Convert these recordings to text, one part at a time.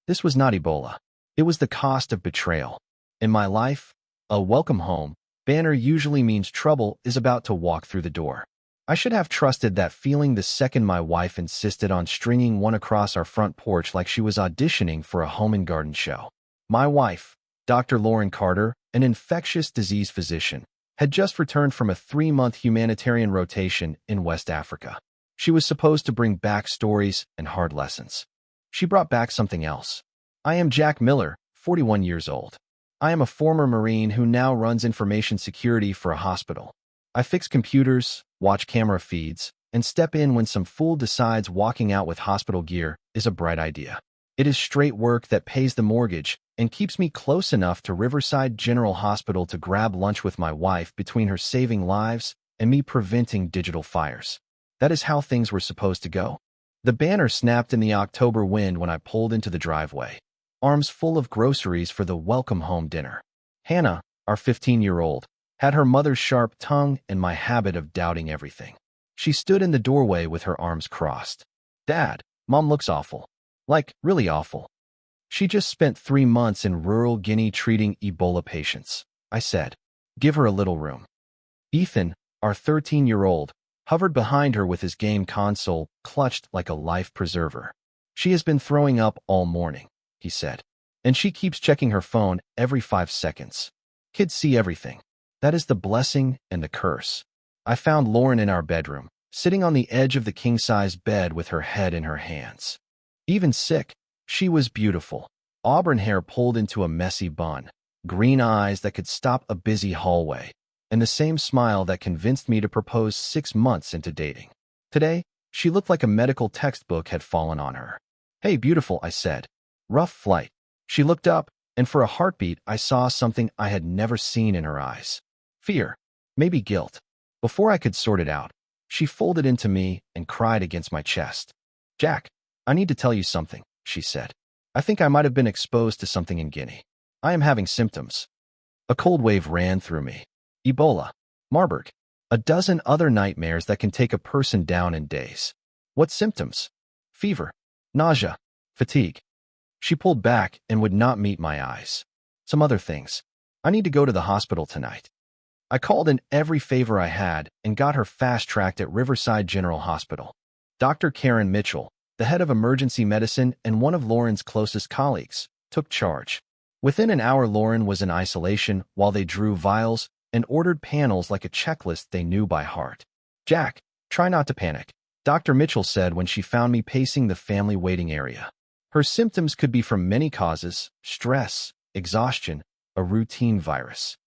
This was not Ebola. It was the cost of betrayal. In my life, a welcome home banner usually means trouble is about to walk through the door. I should have trusted that feeling the second my wife insisted on stringing one across our front porch like she was auditioning for a home and garden show. My wife, Dr. Lauren Carter, an infectious disease physician, had just returned from a 3-month humanitarian rotation in West Africa. She was supposed to bring back stories and hard lessons. She brought back something else. I am Jack Miller, 41 years old. I am a former Marine who now runs information security for a hospital. I fix computers, watch camera feeds, and step in when some fool decides walking out with hospital gear is a bright idea. It is straight work that pays the mortgage and keeps me close enough to Riverside General Hospital to grab lunch with my wife between her saving lives and me preventing digital fires. That is how things were supposed to go. The banner snapped in the October wind when I pulled into the driveway, arms full of groceries for the welcome home dinner. Hannah, our 15-year-old, had her mother's sharp tongue and my habit of doubting everything. She stood in the doorway with her arms crossed. "Dad, Mom looks awful. Like, really awful. She just spent 3 months in rural Guinea treating Ebola patients," I said. "Give her a little room." Ethan, our 13-year-old, hovered behind her with his game console clutched like a life preserver. "She has been throwing up all morning," he said. "And she keeps checking her phone every 5 seconds. Kids see everything. That is the blessing and the curse." I found Lauren in our bedroom, sitting on the edge of the king-size bed with her head in her hands. Even sick, she was beautiful. Auburn hair pulled into a messy bun, green eyes that could stop a busy hallway, and the same smile that convinced me to propose 6 months into dating. Today, she looked like a medical textbook had fallen on her. "Hey, beautiful," I said. "Rough flight." She looked up, and for a heartbeat, I saw something I had never seen in her eyes. Fear, maybe guilt. Before I could sort it out, she folded into me and cried against my chest. "Jack, I need to tell you something," she said. "I think I might have been exposed to something in Guinea. I am having symptoms." A cold wave ran through me. Ebola, Marburg, a dozen other nightmares that can take a person down in days. What symptoms? Fever, nausea, fatigue. She pulled back and would not meet my eyes. Some other things. "I need to go to the hospital tonight." I called in every favor I had and got her fast-tracked at Riverside General Hospital. Dr. Karen Mitchell, the head of emergency medicine and one of Lauren's closest colleagues, took charge. Within an hour, Lauren was in isolation while they drew vials and ordered panels like a checklist they knew by heart. "Jack, try not to panic," Dr. Mitchell said when she found me pacing the family waiting area. Her symptoms could be from many causes: stress, exhaustion, a routine virus.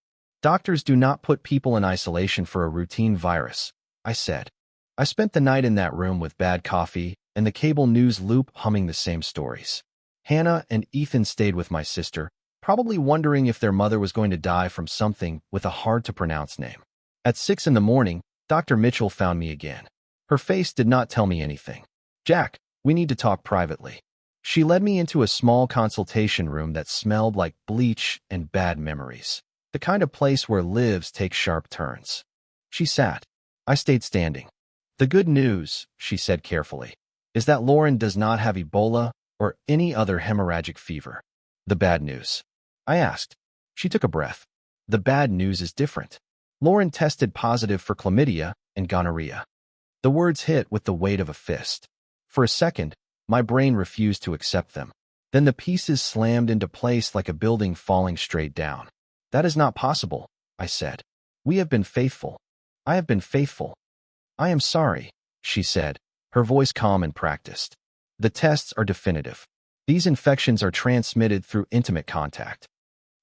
"Doctors do not put people in isolation for a routine virus," I said. I spent the night in that room with bad coffee and the cable news loop humming the same stories. Hannah and Ethan stayed with my sister, probably wondering if their mother was going to die from something with a hard-to-pronounce name. At 6 in the morning, Dr. Mitchell found me again. Her face did not tell me anything. "Jack, we need to talk privately." She led me into a small consultation room that smelled like bleach and bad memories, the kind of place where lives take sharp turns. She sat. I stayed standing. "The good news," she said carefully, "is that Lauren does not have Ebola or any other hemorrhagic fever." "The bad news?" I asked. She took a breath. "The bad news is different. Lauren tested positive for chlamydia and gonorrhea." The words hit with the weight of a fist. For a second, my brain refused to accept them. Then the pieces slammed into place like a building falling straight down. "That is not possible," I said. "We have been faithful. I have been faithful." "I am sorry," she said, her voice calm and practiced. "The tests are definitive. These infections are transmitted through intimate contact."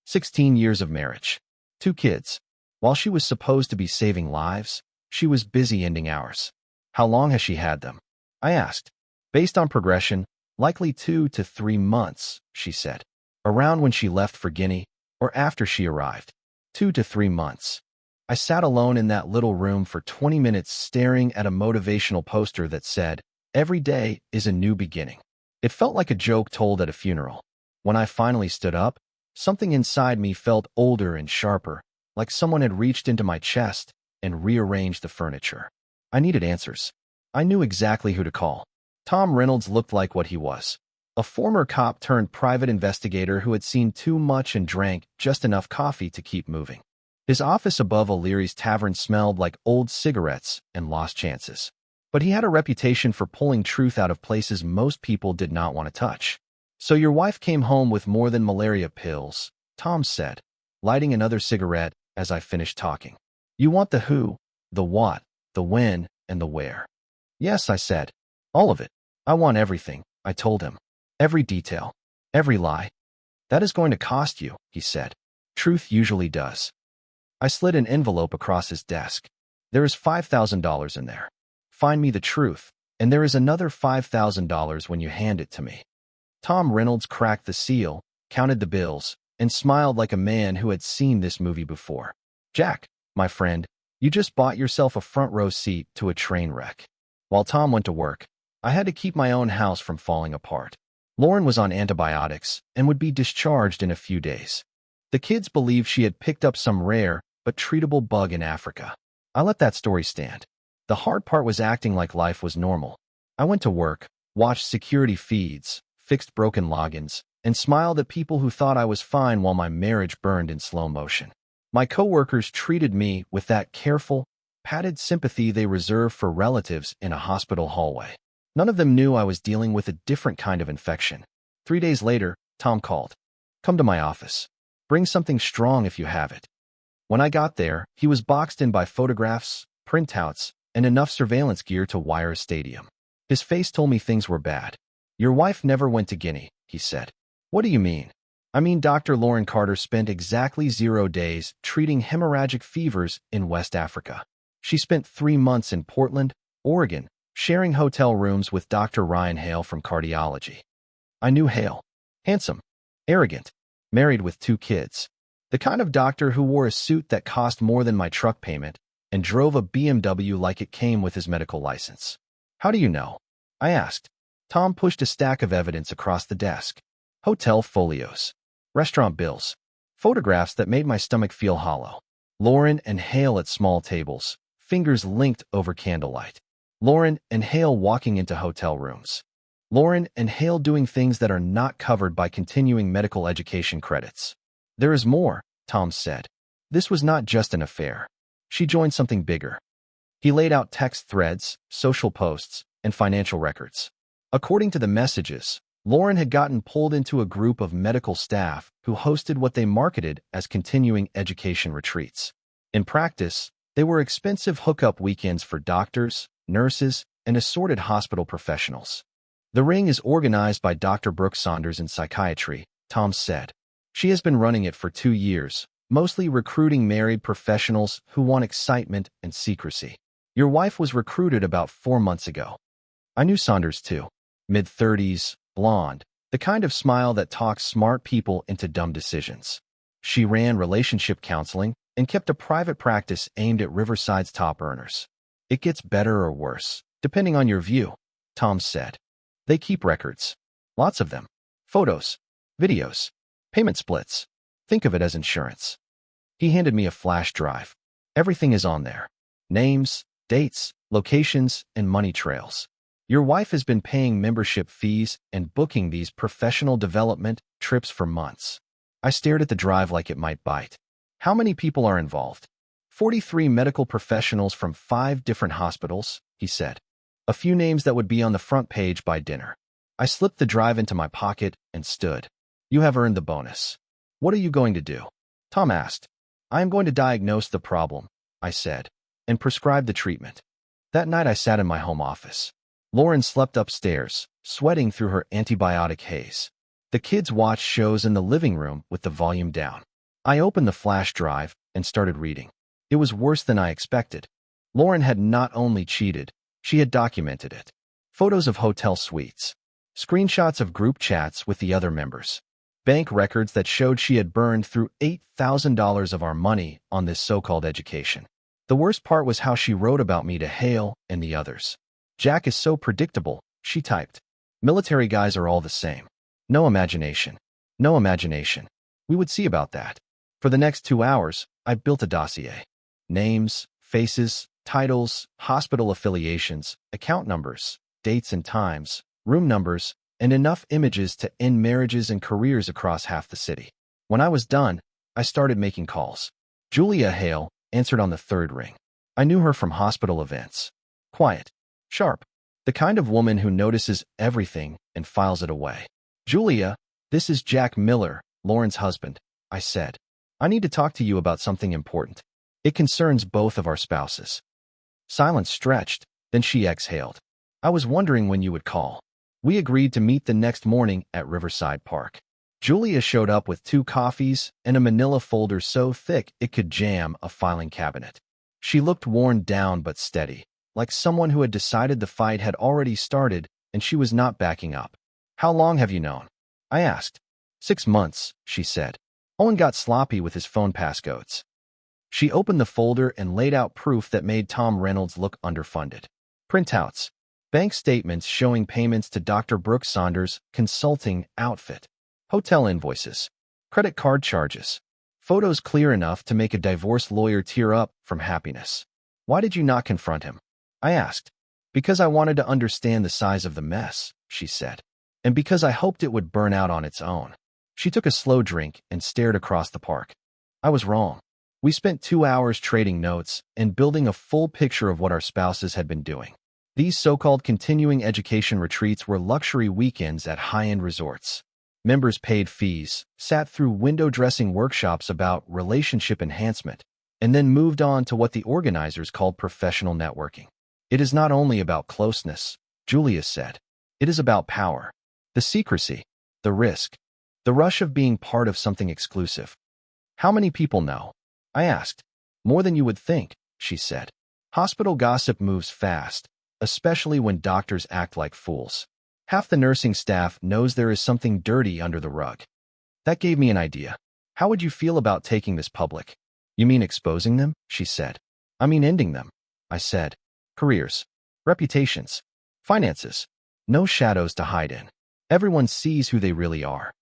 16 years of marriage. 2 kids. While she was supposed to be saving lives, she was busy ending ours. "How long has she had them?" I asked. "Based on progression, likely 2 to 3 months," she said. "Around when she left for Guinea, or after she arrived." 2 to 3 months. I sat alone in that little room for 20 minutes staring at a motivational poster that said, "Every day is a new beginning." It felt like a joke told at a funeral. When I finally stood up, something inside me felt older and sharper, like someone had reached into my chest and rearranged the furniture. I needed answers. I knew exactly who to call. Tom Reynolds looked like what he was. a former cop turned private investigator who had seen too much and drank just enough coffee to keep moving. His office above O'Leary's tavern smelled like old cigarettes and lost chances. But he had a reputation for pulling truth out of places most people did not want to touch. "So your wife came home with more than malaria pills," Tom said, lighting another cigarette as I finished talking. "You want the who, the what, the when, and the where." "Yes," I said. "All of it. I want everything," I told him. "Every detail. Every lie." "That is going to cost you," he said. "Truth usually does." I slid an envelope across his desk. "There is $5,000 in there. Find me the truth, and there is another $5,000 when you hand it to me." Tom Reynolds cracked the seal, counted the bills, and smiled like a man who had seen this movie before. "Jack, my friend, you just bought yourself a front-row seat to a train wreck." While Tom went to work, I had to keep my own house from falling apart. Lauren was on antibiotics and would be discharged in a few days. The kids believed she had picked up some rare but treatable bug in Africa. I let that story stand. The hard part was acting like life was normal. I went to work, watched security feeds, fixed broken logins, and smiled at people who thought I was fine while my marriage burned in slow motion. My coworkers treated me with that careful, padded sympathy they reserve for relatives in a hospital hallway. None of them knew I was dealing with a different kind of infection. 3 days later, Tom called. "Come to my office. Bring something strong if you have it." When I got there, he was boxed in by photographs, printouts, and enough surveillance gear to wire a stadium. His face told me things were bad. "Your wife never went to Guinea," he said. "What do you mean?" "I mean Dr. Lauren Carter spent exactly 0 days treating hemorrhagic fevers in West Africa. She spent 3 months in Portland, Oregon, sharing hotel rooms with Dr. Ryan Hale from cardiology." I knew Hale. Handsome, arrogant, married with 2 kids. The kind of doctor who wore a suit that cost more than my truck payment and drove a BMW like it came with his medical license. "How do you know?" I asked. Tom pushed a stack of evidence across the desk. Hotel folios, restaurant bills, photographs that made my stomach feel hollow. Lauren and Hale at small tables, fingers linked over candlelight. Lauren and Hale walking into hotel rooms. Lauren and Hale doing things that are not covered by continuing medical education credits. "There is more," Tom said. "This was not just an affair. She joined something bigger." He laid out text threads, social posts, and financial records. According to the messages, Lauren had gotten pulled into a group of medical staff who hosted what they marketed as continuing education retreats. In practice, they were expensive hookup weekends for doctors, nurses, and assorted hospital professionals. "The ring is organized by Dr. Brooke Saunders in psychiatry," Tom said. "She has been running it for 2 years, mostly recruiting married professionals who want excitement and secrecy. Your wife was recruited about 4 months ago." I knew Saunders too. Mid-30s, blonde, the kind of smile that talks smart people into dumb decisions. She ran relationship counseling and kept a private practice aimed at Riverside's top earners. "It gets better or worse, depending on your view," Tom said. "They keep records. Lots of them. Photos, videos, payment splits. Think of it as insurance." He handed me a flash drive. "Everything is on there. Names, dates, locations, and money trails. Your wife has been paying membership fees and booking these professional development trips for months." I stared at the drive like it might bite. "How many people are involved?" 43 medical professionals from 5 different hospitals," he said. "A few names that would be on the front page by dinner." I slipped the drive into my pocket and stood. "You have earned the bonus." "What are you going to do?" Tom asked. "I am going to diagnose the problem," I said, "and prescribe the treatment." That night I sat in my home office. Lauren slept upstairs, sweating through her antibiotic haze. The kids watched shows in the living room with the volume down. I opened the flash drive and started reading. It was worse than I expected. Lauren had not only cheated, she had documented it. Photos of hotel suites, screenshots of group chats with the other members, bank records that showed she had burned through $8,000 of our money on this so-called education. The worst part was how she wrote about me to Hale and the others. "Jack is so predictable," she typed. "Military guys are all the same. No imagination. No imagination." We would see about that. For the next 2 hours, I built a dossier. Names, faces, titles, hospital affiliations, account numbers, dates and times, room numbers, and enough images to end marriages and careers across half the city. When I was done, I started making calls. Julia Hale answered on the third ring. I knew her from hospital events. Quiet, sharp, the kind of woman who notices everything and files it away. Julia, this is Jack Miller, Lauren's husband, I said. I need to talk to you about something important. It concerns both of our spouses. Silence stretched, then she exhaled. I was wondering when you would call. We agreed to meet the next morning at Riverside Park. Julia showed up with 2 coffees and a manila folder so thick it could jam a filing cabinet. She looked worn down but steady, like someone who had decided the fight had already started and she was not backing up. How long have you known? I asked. 6 months, she said. Owen got sloppy with his phone passcodes. She opened the folder and laid out proof that made Tom Reynolds look underfunded. Printouts. Bank statements showing payments to Dr. Brooks Saunders' consulting outfit. Hotel invoices. Credit card charges. Photos clear enough to make a divorce lawyer tear up from happiness. Why did you not confront him? I asked. Because I wanted to understand the size of the mess, she said. And because I hoped it would burn out on its own. She took a slow drink and stared across the park. I was wrong. We spent 2 hours trading notes and building a full picture of what our spouses had been doing. These so-called continuing education retreats were luxury weekends at high-end resorts. Members paid fees, sat through window dressing workshops about relationship enhancement, and then moved on to what the organizers called professional networking. It is not only about closeness, Julia said. It is about power, the secrecy, the risk, the rush of being part of something exclusive. How many people know? I asked. More than you would think, she said. Hospital gossip moves fast, especially when doctors act like fools. Half the nursing staff knows there is something dirty under the rug. That gave me an idea. How would you feel about taking this public? You mean exposing them? She said. I mean ending them, I said. Careers, reputations, finances. No shadows to hide in. Everyone sees who they really are.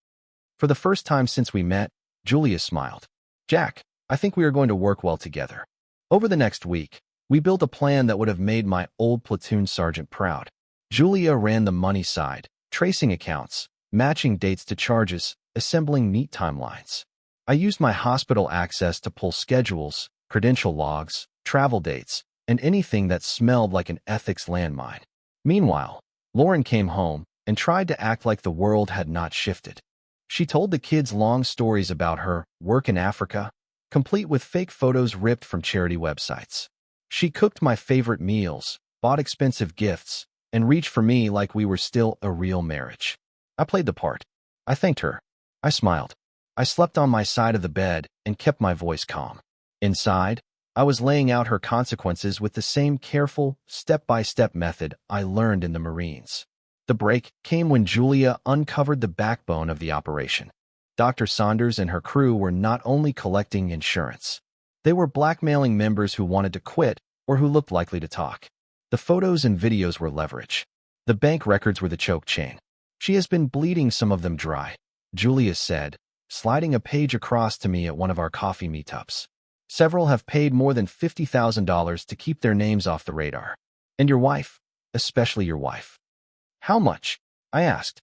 For the first time since we met, Julia smiled. Jack, I think we are going to work well together. Over the next week, we built a plan that would have made my old platoon sergeant proud. Julia ran the money side, tracing accounts, matching dates to charges, assembling neat timelines. I used my hospital access to pull schedules, credential logs, travel dates, and anything that smelled like an ethics landmine. Meanwhile, Lauren came home and tried to act like the world had not shifted. She told the kids long stories about her work in Africa, complete with fake photos ripped from charity websites. She cooked my favorite meals, bought expensive gifts, and reached for me like we were still a real marriage. I played the part. I thanked her. I smiled. I slept on my side of the bed and kept my voice calm. Inside, I was laying out her consequences with the same careful, step-by-step method I learned in the Marines. The break came when Julia uncovered the backbone of the operation. Dr. Saunders and her crew were not only collecting insurance. They were blackmailing members who wanted to quit or who looked likely to talk. The photos and videos were leverage. The bank records were the choke chain. She has been bleeding some of them dry, Julia said, sliding a page across to me at one of our coffee meetups. Several have paid more than $50,000 to keep their names off the radar. And your wife, especially your wife. How much? I asked.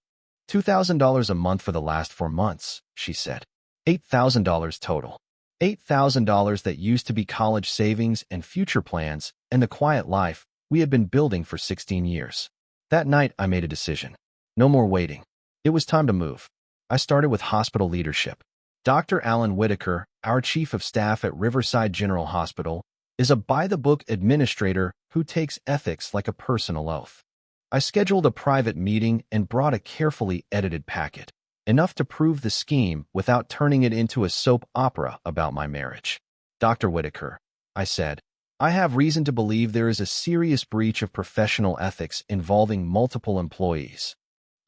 $2,000 a month for the last 4 months, she said. $8,000 total. $8,000 that used to be college savings and future plans and the quiet life we had been building for 16 years. That night, I made a decision. No more waiting. It was time to move. I started with hospital leadership. Dr. Alan Whitaker, our chief of staff at Riverside General Hospital, is a by-the-book administrator who takes ethics like a personal oath. I scheduled a private meeting and brought a carefully edited packet, enough to prove the scheme without turning it into a soap opera about my marriage. Dr. Whitaker, I said, I have reason to believe there is a serious breach of professional ethics involving multiple employees.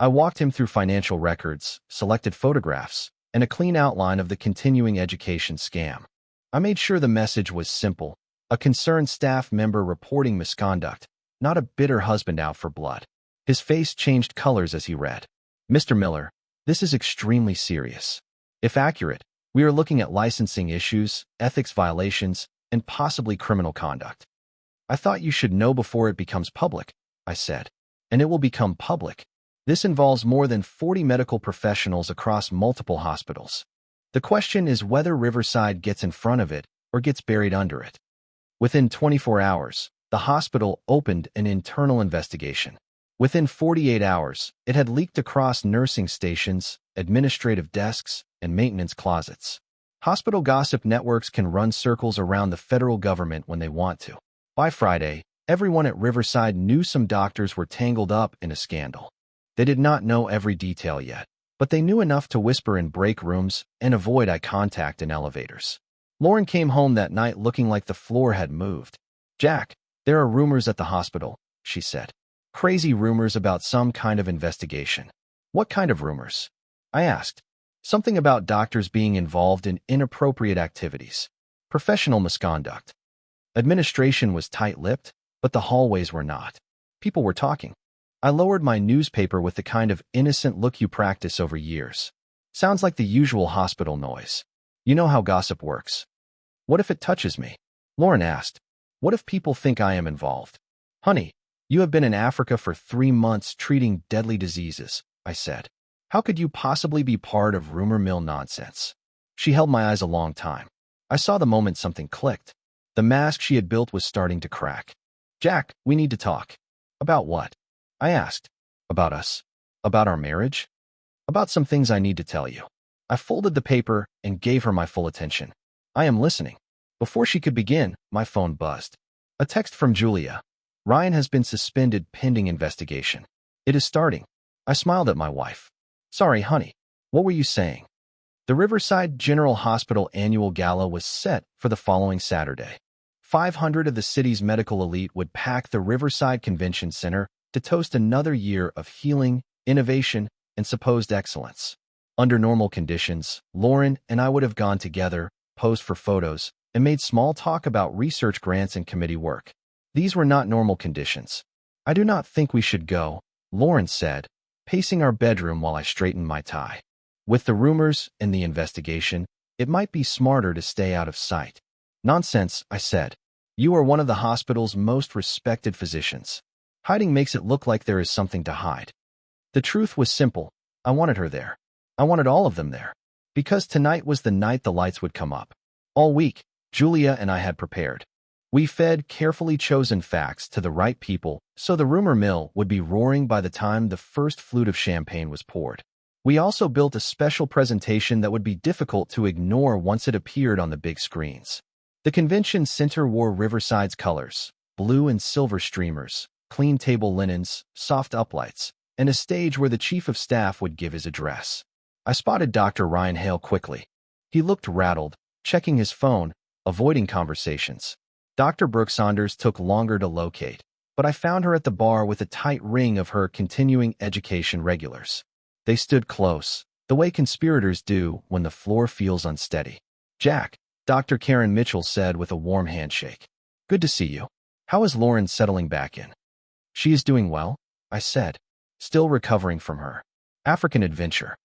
I walked him through financial records, selected photographs, and a clean outline of the continuing education scam. I made sure the message was simple, a concerned staff member reporting misconduct, not a bitter husband out for blood. His face changed colors as he read. Mr. Miller, this is extremely serious. If accurate, we are looking at licensing issues, ethics violations, and possibly criminal conduct. I thought you should know before it becomes public, I said. And it will become public. This involves more than 40 medical professionals across multiple hospitals. The question is whether Riverside gets in front of it or gets buried under it. Within 24 hours, the hospital opened an internal investigation. Within 48 hours, it had leaked across nursing stations, administrative desks, and maintenance closets. Hospital gossip networks can run circles around the federal government when they want to. By Friday, everyone at Riverside knew some doctors were tangled up in a scandal. They did not know every detail yet, but they knew enough to whisper in break rooms and avoid eye contact in elevators. Lauren came home that night looking like the floor had moved. "Jack, there are rumors at the hospital," she said. "Crazy rumors about some kind of investigation." "What kind of rumors?" I asked. "Something about doctors being involved in inappropriate activities. Professional misconduct." Administration was tight-lipped, but the hallways were not. People were talking. I lowered my newspaper with the kind of innocent look you practice over years. "Sounds like the usual hospital noise. You know how gossip works." "What if it touches me?" Lauren asked. "What if people think I am involved?" "Honey, you have been in Africa for 3 months treating deadly diseases," I said. "How could you possibly be part of rumor mill nonsense?" She held my eyes a long time. I saw the moment something clicked. The mask she had built was starting to crack. "Jack, we need to talk." "About what?" I asked. "About us. About our marriage. About some things I need to tell you." I folded the paper and gave her my full attention. "I am listening." Before she could begin, my phone buzzed. A text from Julia. "Ryan has been suspended pending investigation. It is starting." I smiled at my wife. "Sorry, honey. What were you saying?" The Riverside General Hospital annual gala was set for the following Saturday. 500 of the city's medical elite would pack the Riverside Convention Center to toast another year of healing, innovation, and supposed excellence. Under normal conditions, Lauren and I would have gone together, posed for photos, and made small talk about research grants and committee work. These were not normal conditions. "I do not think we should go," Lauren said, pacing our bedroom while I straightened my tie. "With the rumors and the investigation, it might be smarter to stay out of sight." "Nonsense," I said. "You are one of the hospital's most respected physicians. Hiding makes it look like there is something to hide." The truth was simple. I wanted her there. I wanted all of them there. Because tonight was the night the lights would come up. All week, Julia and I had prepared. We fed carefully chosen facts to the right people so the rumor mill would be roaring by the time the first flute of champagne was poured. We also built a special presentation that would be difficult to ignore once it appeared on the big screens. The convention center wore Riverside's colors, blue and silver streamers, clean table linens, soft uplights, and a stage where the chief of staff would give his address. I spotted Dr. Ryan Hale quickly. He looked rattled, checking his phone, avoiding conversations. Dr. Brooke Saunders took longer to locate, but I found her at the bar with a tight ring of her continuing education regulars. They stood close, the way conspirators do when the floor feels unsteady. "Jack," Dr. Karen Mitchell said with a warm handshake. "Good to see you. How is Lauren settling back in?" "She is doing well," I said, still recovering from her African adventure.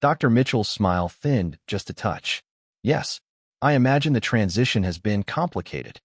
Dr. Mitchell's smile thinned just a touch. "Yes, I imagine the transition has been complicated."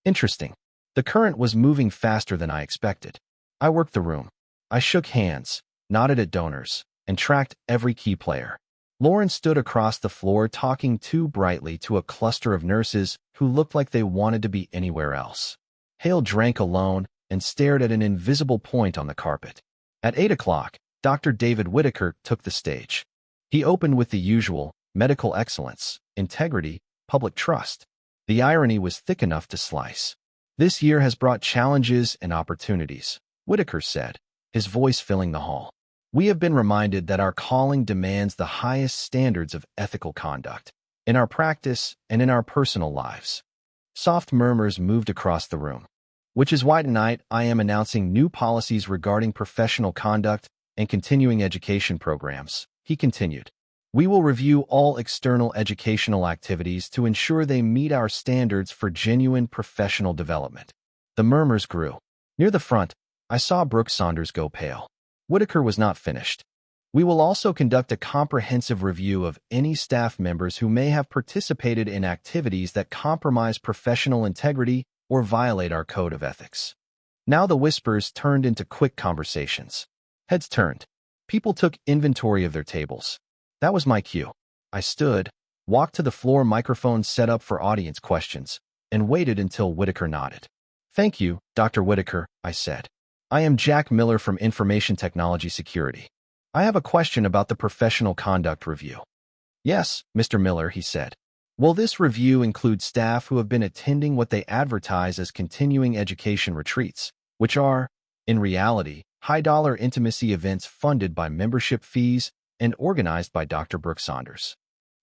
"Interesting." The current was moving faster than I expected. I worked the room. I shook hands, nodded at donors, and tracked every key player. Lauren stood across the floor talking too brightly to a cluster of nurses who looked like they wanted to be anywhere else. Hale drank alone and stared at an invisible point on the carpet. At 8 o'clock, Dr. David Whitaker took the stage. He opened with the usual medical excellence, integrity, public trust. The irony was thick enough to slice. "This year has brought challenges and opportunities," Whitaker said, his voice filling the hall. "We have been reminded that our calling demands the highest standards of ethical conduct, in our practice and in our personal lives." Soft murmurs moved across the room. "Which is why tonight I am announcing new policies regarding professional conduct and continuing education programs," he continued. "We will review all external educational activities to ensure they meet our standards for genuine professional development." The murmurs grew. Near the front, I saw Brooke Saunders go pale. Whitaker was not finished. "We will also conduct a comprehensive review of any staff members who may have participated in activities that compromise professional integrity or violate our code of ethics." Now the whispers turned into quick conversations. Heads turned. People took inventory of their tables. That was my cue. I stood, walked to the floor, microphone set up for audience questions, and waited until Whitaker nodded. "Thank you, Dr. Whitaker," I said. "I am Jack Miller from Information Technology Security. I have a question about the professional conduct review." "Yes, Mr. Miller," he said. "Will this review include staff who have been attending what they advertise as continuing education retreats, which are, in reality, high-dollar intimacy events funded by membership fees and organized by Dr. Brooke Saunders?"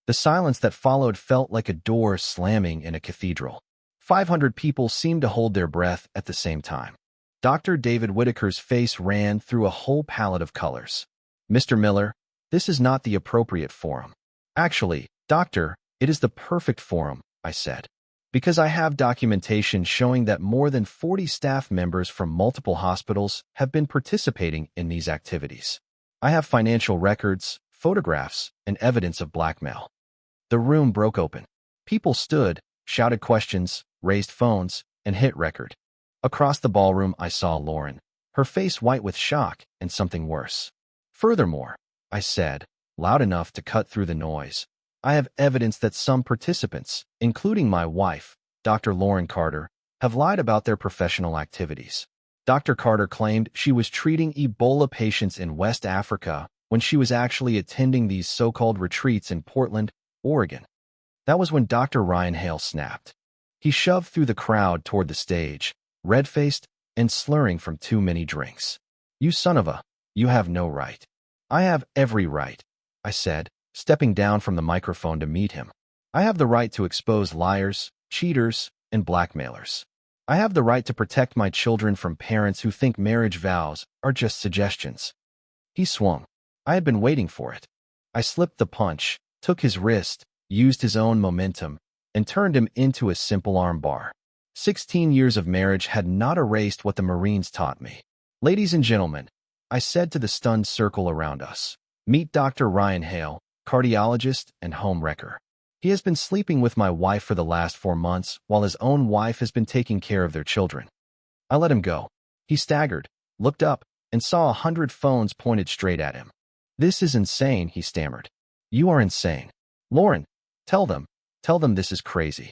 The silence that followed felt like a door slamming in a cathedral. 500 people seemed to hold their breath at the same time. Dr. David Whitaker's face ran through a whole palette of colors. "Mr. Miller, this is not the appropriate forum." "Actually, Doctor, it is the perfect forum," I said, "because I have documentation showing that more than 40 staff members from multiple hospitals have been participating in these activities. I have financial records, photographs, and evidence of blackmail." The room broke open. People stood, shouted questions, raised phones, and hit record. Across the ballroom, I saw Lauren, her face white with shock and something worse. "Furthermore," I said, loud enough to cut through the noise, "I have evidence that some participants, including my wife, Dr. Lauren Carter, have lied about their professional activities." Dr. Carter claimed she was treating Ebola patients in West Africa when she was actually attending these so-called retreats in Portland, Oregon. That was when Dr. Ryan Hale snapped. He shoved through the crowd toward the stage, red-faced and slurring from too many drinks. "You son of a, you have no right." "I have every right," I said, stepping down from the microphone to meet him. "I have the right to expose liars, cheaters, and blackmailers. I have the right to protect my children from parents who think marriage vows are just suggestions." He swung. I had been waiting for it. I slipped the punch, took his wrist, used his own momentum, and turned him into a simple armbar. 16 years of marriage had not erased what the Marines taught me. "Ladies and gentlemen," I said to the stunned circle around us, "meet Dr. Ryan Hale, cardiologist and home wrecker. He has been sleeping with my wife for the last 4 months while his own wife has been taking care of their children." I let him go. He staggered, looked up, and saw 100 phones pointed straight at him. "This is insane," he stammered. "You are insane. Lauren, tell them this is crazy."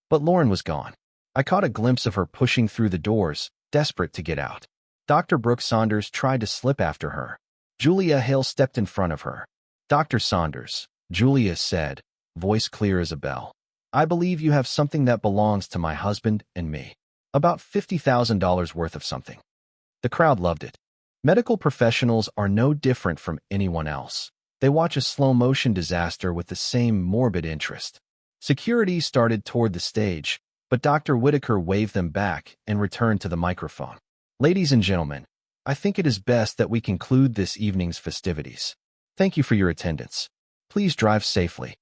But Lauren was gone. I caught a glimpse of her pushing through the doors, desperate to get out. Dr. Brooke Saunders tried to slip after her. Julia Hale stepped in front of her. "Dr. Saunders," Julia said, voice clear as a bell, "I believe you have something that belongs to my husband and me. About $50,000 worth of something." The crowd loved it. Medical professionals are no different from anyone else. They watch a slow-motion disaster with the same morbid interest. Security started toward the stage, but Dr. Whitaker waved them back and returned to the microphone. "Ladies and gentlemen, I think it is best that we conclude this evening's festivities. Thank you for your attendance. Please drive safely."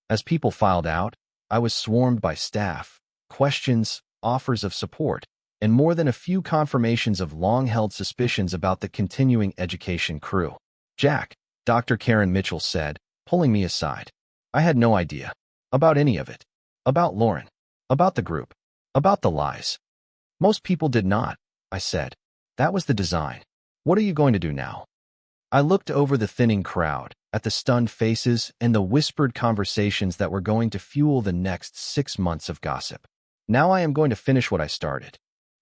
As people filed out, I was swarmed by staff, questions, offers of support, and more than a few confirmations of long-held suspicions about the continuing education crew. "Jack," Dr. Karen Mitchell said, pulling me aside. "I had no idea about any of it. About Lauren. About the group. About the lies." "Most people did not," I said. "That was the design. What are you going to do now?" I looked over the thinning crowd, at the stunned faces and the whispered conversations that were going to fuel the next 6 months of gossip. "Now I am going to finish what I started."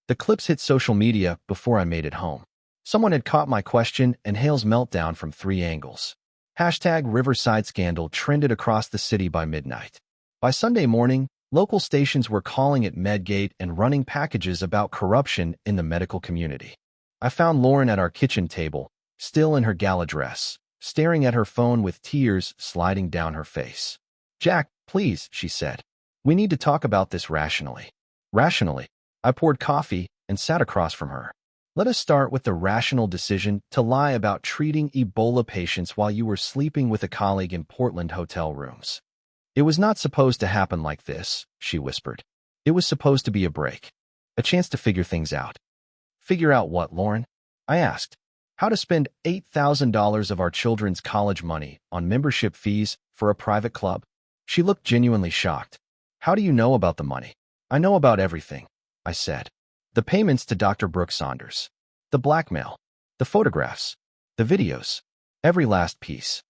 The clips hit social media before I made it home. Someone had caught my question and Hale's meltdown from 3 angles. #Riverside Scandal trended across the city by midnight. By Sunday morning, local stations were calling it Medgate and running packages about corruption in the medical community. I found Lauren at our kitchen table, still in her gala dress, staring at her phone with tears sliding down her face. "Jack, please," she said. "We need to talk about this rationally." "Rationally?" I poured coffee and sat across from her. "Let us start with the rational decision to lie about treating Ebola patients while you were sleeping with a colleague in Portland hotel rooms. It was not supposed to happen like this," she whispered. "It was supposed to be a break. A chance to figure things out." "Figure out what, Lauren?" I asked. "How to spend $8,000 of our children's college money on membership fees for a private club?" She looked genuinely shocked. "How do you know about the money?" "I know about everything," I said. "The payments to Dr. Brooke Saunders, the blackmail, the photographs, the videos. Every last piece.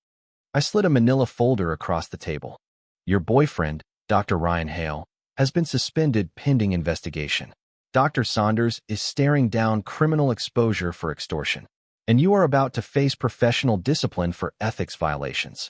I slid a manila folder across the table. Your boyfriend, Dr. Ryan Hale, has been suspended pending investigation. Dr. Saunders is staring down criminal exposure for extortion, and you are about to face professional discipline for ethics violations.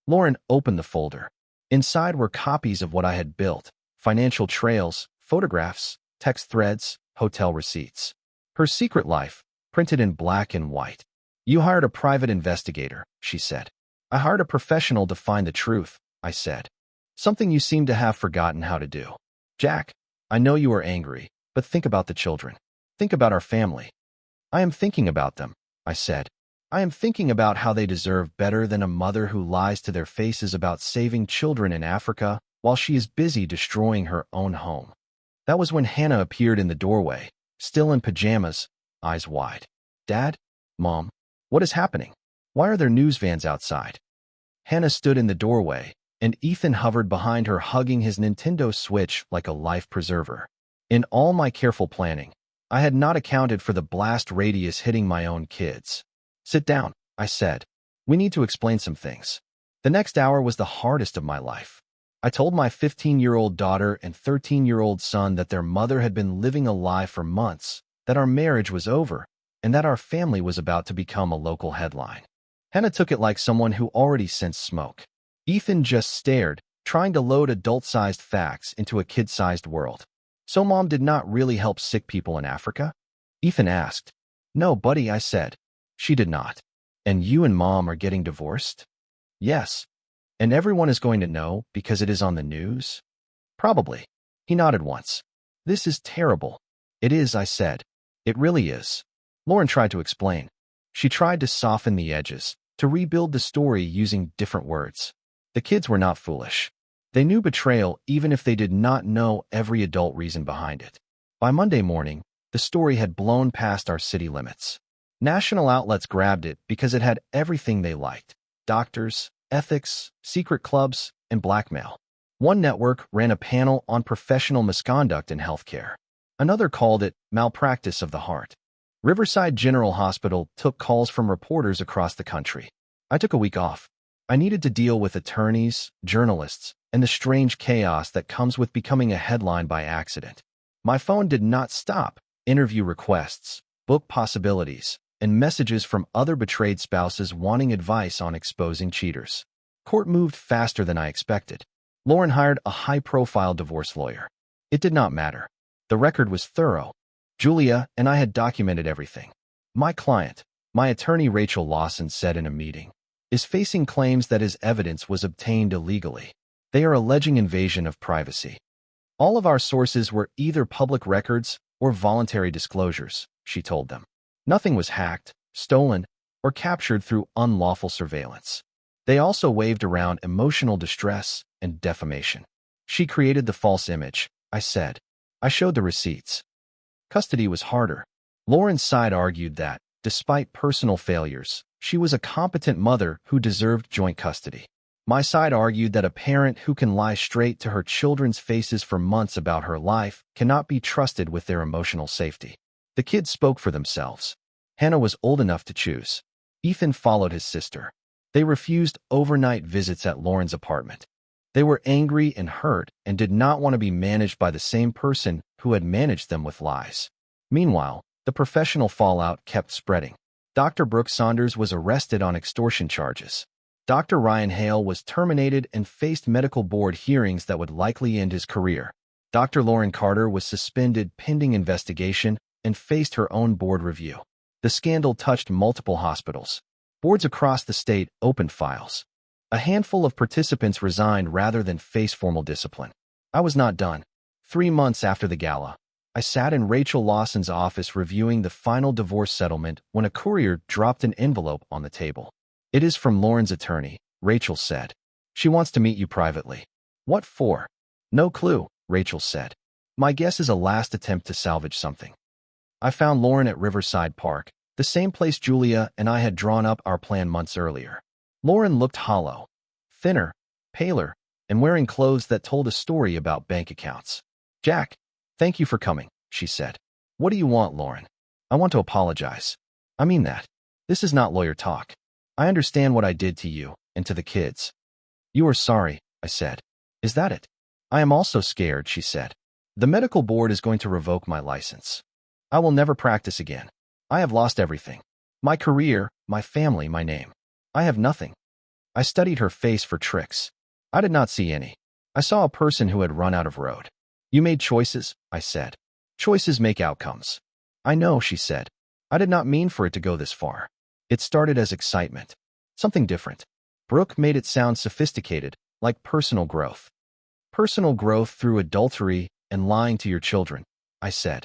Lauren opened the folder. Inside were copies of what I had built, financial trails, photographs, text threads, hotel receipts. Her secret life, printed in black and white. You hired a private investigator, she said. I hired a professional to find the truth, I said. Something you seem to have forgotten how to do. Jack, I know you are angry, but think about the children. Think about our family. I am thinking about them, I said. I am thinking about how they deserve better than a mother who lies to their faces about saving children in Africa while she is busy destroying her own home. That was when Hannah appeared in the doorway, still in pajamas, eyes wide. Dad? Mom? What is happening? Why are there news vans outside? Hannah stood in the doorway, and Ethan hovered behind her, hugging his Nintendo Switch like a life preserver. In all my careful planning, I had not accounted for the blast radius hitting my own kids. Sit down, I said. We need to explain some things. The next hour was the hardest of my life. I told my 15-year-old daughter and 13-year-old son that their mother had been living a lie for months, that our marriage was over, and that our family was about to become a local headline. Hannah took it like someone who already sensed smoke. Ethan just stared, trying to load adult-sized facts into a kid-sized world. So Mom did not really help sick people in Africa? Ethan asked. No, buddy, I said. She did not. And you and Mom are getting divorced? Yes. And everyone is going to know because it is on the news? Probably. He nodded once. This is terrible. It is, I said. It really is. Lauren tried to explain. She tried to soften the edges, to rebuild the story using different words. The kids were not foolish. They knew betrayal even if they did not know every adult reason behind it. By Monday morning, the story had blown past our city limits. National outlets grabbed it because it had everything they liked: doctors, ethics, secret clubs, and blackmail. One network ran a panel on professional misconduct in healthcare. Another called it malpractice of the heart. Riverside General Hospital took calls from reporters across the country. I took a week off. I needed to deal with attorneys, journalists, and the strange chaos that comes with becoming a headline by accident. My phone did not stop. Interview requests, book possibilities, and messages from other betrayed spouses wanting advice on exposing cheaters. Court moved faster than I expected. Lauren hired a high-profile divorce lawyer. It did not matter. The record was thorough. Julia and I had documented everything. My client, my attorney Rachel Lawson, said in a meeting, is facing claims that his evidence was obtained illegally. They are alleging invasion of privacy. All of our sources were either public records or voluntary disclosures, she told them. Nothing was hacked, stolen, or captured through unlawful surveillance. They also waved around emotional distress and defamation. She created the false image, I said. I showed the receipts. Custody was harder. Lauren's side argued that, despite personal failures, she was a competent mother who deserved joint custody. My side argued that a parent who can lie straight to her children's faces for months about her life cannot be trusted with their emotional safety. The kids spoke for themselves. Hannah was old enough to choose. Ethan followed his sister. They refused overnight visits at Lauren's apartment. They were angry and hurt and did not want to be managed by the same person who had managed them with lies. Meanwhile, the professional fallout kept spreading. Dr. Brooke Saunders was arrested on extortion charges. Dr. Ryan Hale was terminated and faced medical board hearings that would likely end his career. Dr. Lauren Carter was suspended pending investigation and faced her own board review. The scandal touched multiple hospitals. Boards across the state opened files. A handful of participants resigned rather than face formal discipline. I was not done. 3 months after the gala, I sat in Rachel Lawson's office reviewing the final divorce settlement when a courier dropped an envelope on the table. It is from Lauren's attorney, Rachel said. She wants to meet you privately. What for? No clue, Rachel said. My guess is a last attempt to salvage something. I found Lauren at Riverside Park, the same place Julia and I had drawn up our plan months earlier. Lauren looked hollow, thinner, paler, and wearing clothes that told a story about bank accounts. Jack, thank you for coming, she said. What do you want, Lauren? I want to apologize. I mean that. This is not lawyer talk. I understand what I did to you and to the kids. You are sorry, I said. Is that it? I am also scared, she said. The medical board is going to revoke my license. I will never practice again. I have lost everything. My career, my family, my name. I have nothing. I studied her face for tricks. I did not see any. I saw a person who had run out of road. You made choices, I said. Choices make outcomes. I know, she said. I did not mean for it to go this far. It started as excitement. Something different. Brooke made it sound sophisticated, like personal growth. Personal growth through adultery and lying to your children, I said.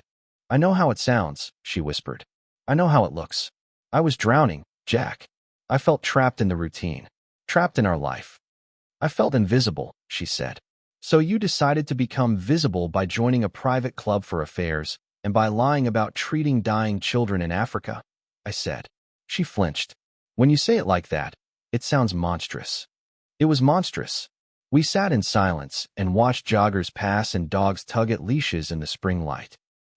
I know how it sounds, she whispered. I know how it looks. I was drowning, Jack. I felt trapped in the routine. Trapped in our life. I felt invisible, she said. So you decided to become visible by joining a private club for affairs and by lying about treating dying children in Africa? I said. She flinched. When you say it like that, it sounds monstrous. It was monstrous. We sat in silence and watched joggers pass and dogs tug at leashes in the spring light.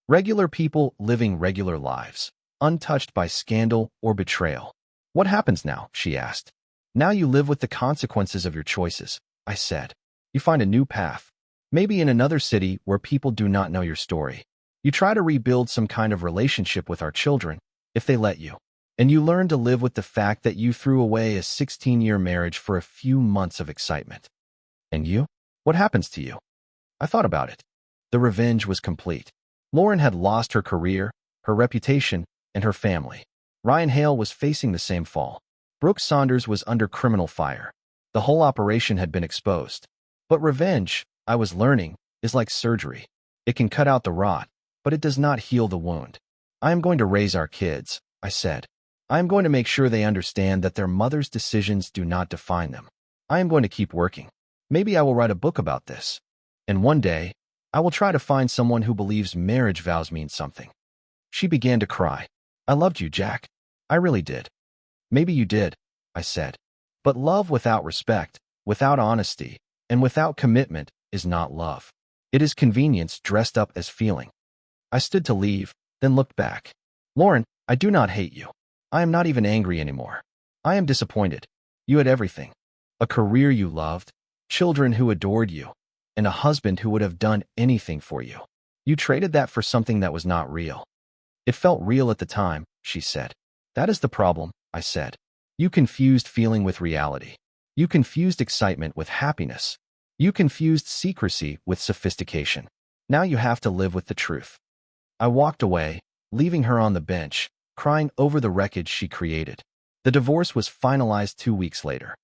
Regular people living regular lives, untouched by scandal or betrayal. What happens now? She asked. Now you live with the consequences of your choices, I said. You find a new path, maybe in another city where people do not know your story. You try to rebuild some kind of relationship with our children, if they let you. And you learn to live with the fact that you threw away a 16-year marriage for a few months of excitement. And you? What happens to you? I thought about it. The revenge was complete. Lauren had lost her career, her reputation, and her family. Ryan Hale was facing the same fall. Brooke Saunders was under criminal fire. The whole operation had been exposed. But revenge, I was learning, is like surgery. It can cut out the rot, but it does not heal the wound. I am going to raise our kids, I said. I am going to make sure they understand that their mother's decisions do not define them. I am going to keep working. Maybe I will write a book about this. And one day, I will try to find someone who believes marriage vows mean something. She began to cry. I loved you, Jack. I really did. Maybe you did, I said. But love without respect, without honesty, and without commitment is not love. It is convenience dressed up as feeling. I stood to leave, then looked back. Lauren, I do not hate you. I am not even angry anymore. I am disappointed. You had everything. A career you loved, children who adored you, and a husband who would have done anything for you. You traded that for something that was not real. It felt real at the time, she said. That is the problem, I said. You confused feeling with reality. You confused excitement with happiness. You confused secrecy with sophistication. Now you have to live with the truth. I walked away, leaving her on the bench, crying over the wreckage she created. The divorce was finalized 2 weeks later.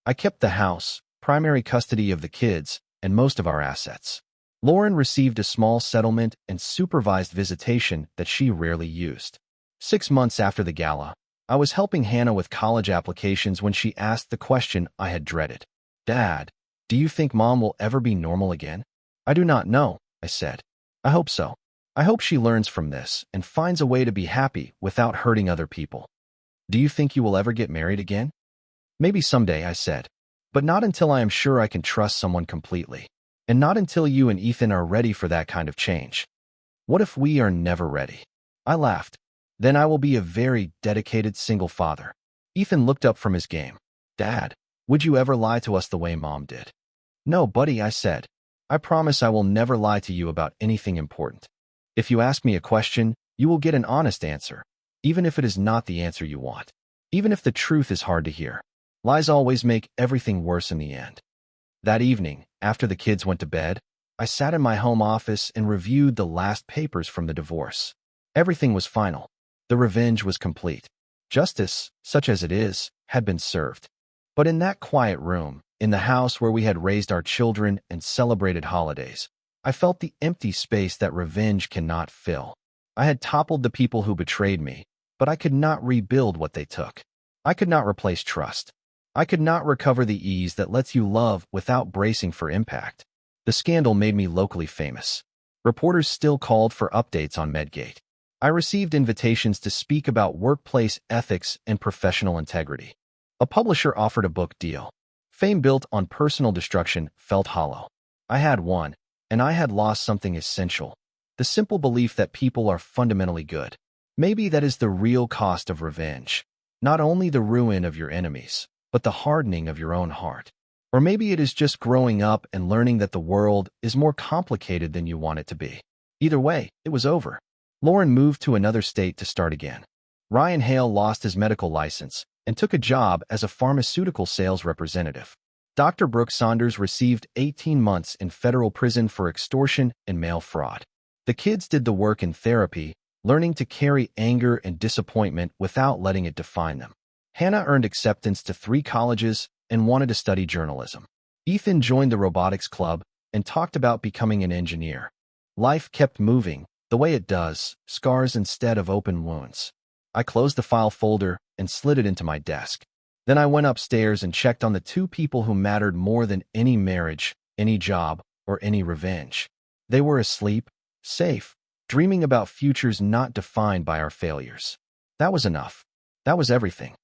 I kept the house, primary custody of the kids, and most of our assets. Lauren received a small settlement and supervised visitation that she rarely used. 6 months after the gala, I was helping Hannah with college applications when she asked the question I had dreaded. Dad, do you think Mom will ever be normal again? I do not know, I said. I hope so. I hope she learns from this and finds a way to be happy without hurting other people. Do you think you will ever get married again? Maybe someday, I said. But not until I am sure I can trust someone completely. And not until you and Ethan are ready for that kind of change. What if we are never ready? I laughed. Then I will be a very dedicated single father. Ethan looked up from his game. Dad, would you ever lie to us the way Mom did? No, buddy, I said. I promise I will never lie to you about anything important. If you ask me a question, you will get an honest answer, even if it is not the answer you want. Even if the truth is hard to hear. Lies always make everything worse in the end. That evening, after the kids went to bed, I sat in my home office and reviewed the last papers from the divorce. Everything was final. The revenge was complete. Justice, such as it is, had been served. But in that quiet room, in the house where we had raised our children and celebrated holidays, I felt the empty space that revenge cannot fill. I had toppled the people who betrayed me, but I could not rebuild what they took. I could not replace trust. I could not recover the ease that lets you love without bracing for impact. The scandal made me locally famous. Reporters still called for updates on Medgate. I received invitations to speak about workplace ethics and professional integrity. A publisher offered a book deal. Fame built on personal destruction felt hollow. I had won, and I had lost something essential. The simple belief that people are fundamentally good. Maybe that is the real cost of revenge. Not only the ruin of your enemies, but the hardening of your own heart. Or maybe it is just growing up and learning that the world is more complicated than you want it to be. Either way, it was over. Lauren moved to another state to start again. Ryan Hale lost his medical license and took a job as a pharmaceutical sales representative. Dr. Brooke Saunders received 18 months in federal prison for extortion and mail fraud. The kids did the work in therapy, learning to carry anger and disappointment without letting it define them. Hannah earned acceptance to 3 colleges and wanted to study journalism. Ethan joined the robotics club and talked about becoming an engineer. Life kept moving, the way it does, scars instead of open wounds. I closed the file folder and slid it into my desk. Then I went upstairs and checked on the 2 people who mattered more than any marriage, any job, or any revenge. They were asleep, safe, dreaming about futures not defined by our failures. That was enough. That was everything.